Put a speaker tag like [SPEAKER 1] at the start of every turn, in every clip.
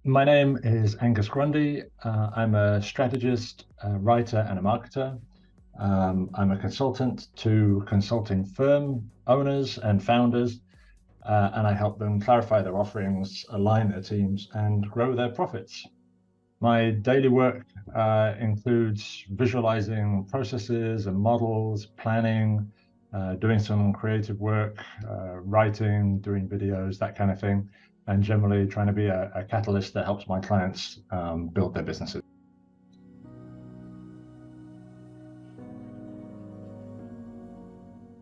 [SPEAKER 1] My name is Angus Grundy. I'm a strategist, a writer, and a marketer. I'm a consultant to consulting firm owners and founders, and I help them clarify their offerings, align their teams, and grow their profits. My daily work includes visualizing processes and models, planning, doing some creative work, writing, doing videos, that kind of thing, and generally trying to be a catalyst that helps my clients build their businesses.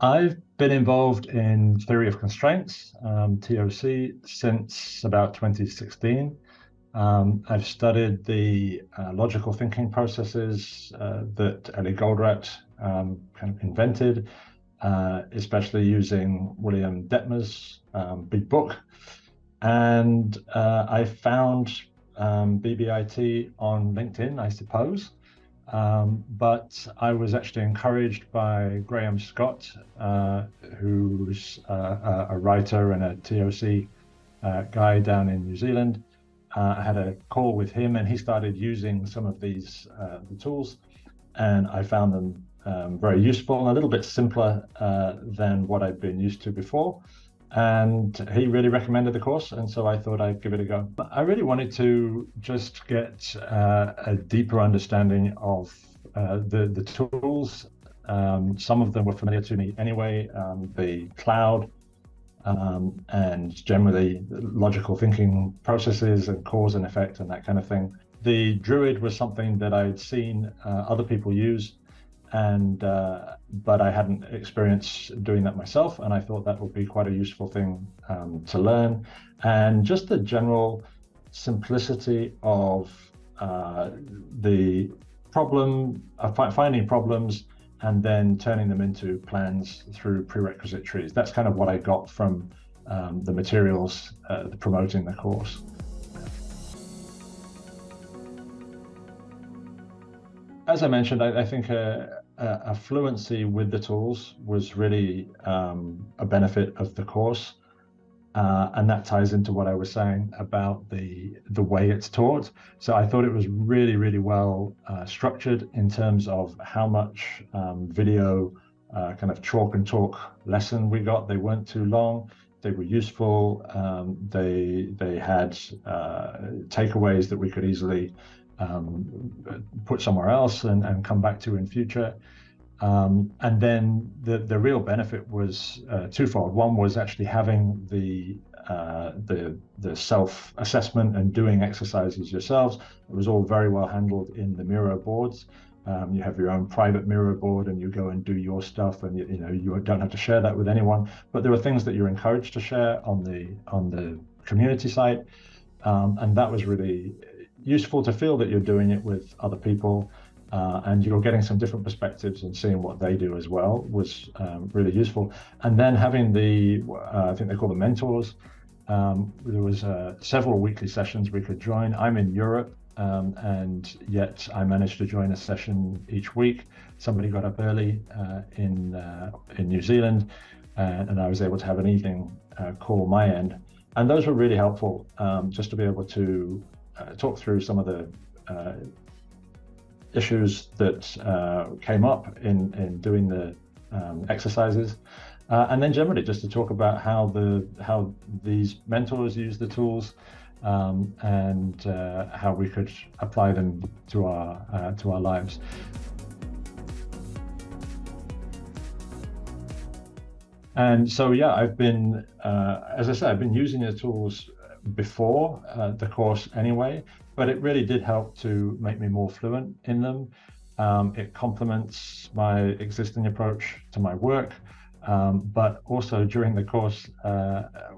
[SPEAKER 1] I've been involved in theory of constraints, TOC, since about 2016. I've studied the logical thinking processes that Ellie Goldratt kind of invented, especially using William Detmer's big book. And I found BBIT on LinkedIn, I suppose. But I was actually encouraged by Graham Scott, who's a writer and a TOC guy down in New Zealand. I had a call with him and he started using some of these the tools, and I found them very useful and a little bit simpler than what I'd been used to before. And he really recommended the course, and so I thought I'd give it a go. I really wanted to just get a deeper understanding of the tools. Some of them were familiar to me anyway, the cloud, and generally logical thinking processes and cause and effect and that kind of thing. The Druid was something that I'd seen other people use, and but I hadn't experienced doing that myself, and I thought that would be quite a useful thing to learn. And just the general simplicity of the problem, finding problems and then turning them into plans through prerequisite trees. That's kind of what I got from the materials promoting the course. As I mentioned, I think a fluency with the tools was really a benefit of the course. And that ties into what I was saying about the way it's taught. So I thought it was really, really well structured in terms of how much video kind of chalk and talk lesson we got. They weren't too long. They were useful. They had takeaways that we could easily put somewhere else and come back to in future. And then the real benefit was twofold. One was actually having the self-assessment and doing exercises yourselves. It was all very well handled in the Miro boards. You have your own private Miro board, and you go and do your stuff, and you don't have to share that with anyone. But there are things that you're encouraged to share on the community site, and that was really useful to feel that you're doing it with other people. And you're getting some different perspectives and seeing what they do as well was really useful. And then having I think they call them mentors. There was several weekly sessions we could join. I'm in Europe, and yet I managed to join a session each week. Somebody got up early in New Zealand, and I was able to have an evening call my end. And those were really helpful, just to be able to talk through some of the issues that came up in doing the exercises, and then generally just to talk about how these mentors use the tools, and how we could apply them to our lives. And so yeah, I've been, as I said, I've been using the tools before the course anyway, but it really did help to make me more fluent in them. It complements my existing approach to my work, but also during the course,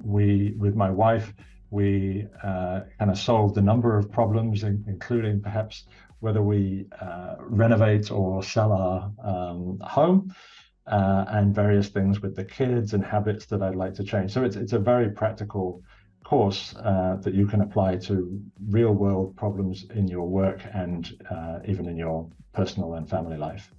[SPEAKER 1] with my wife, we kind of solved a number of problems, including perhaps whether we renovate or sell our home, and various things with the kids and habits that I'd like to change. So it's a very practical course that you can apply to real world problems in your work and even in your personal and family life.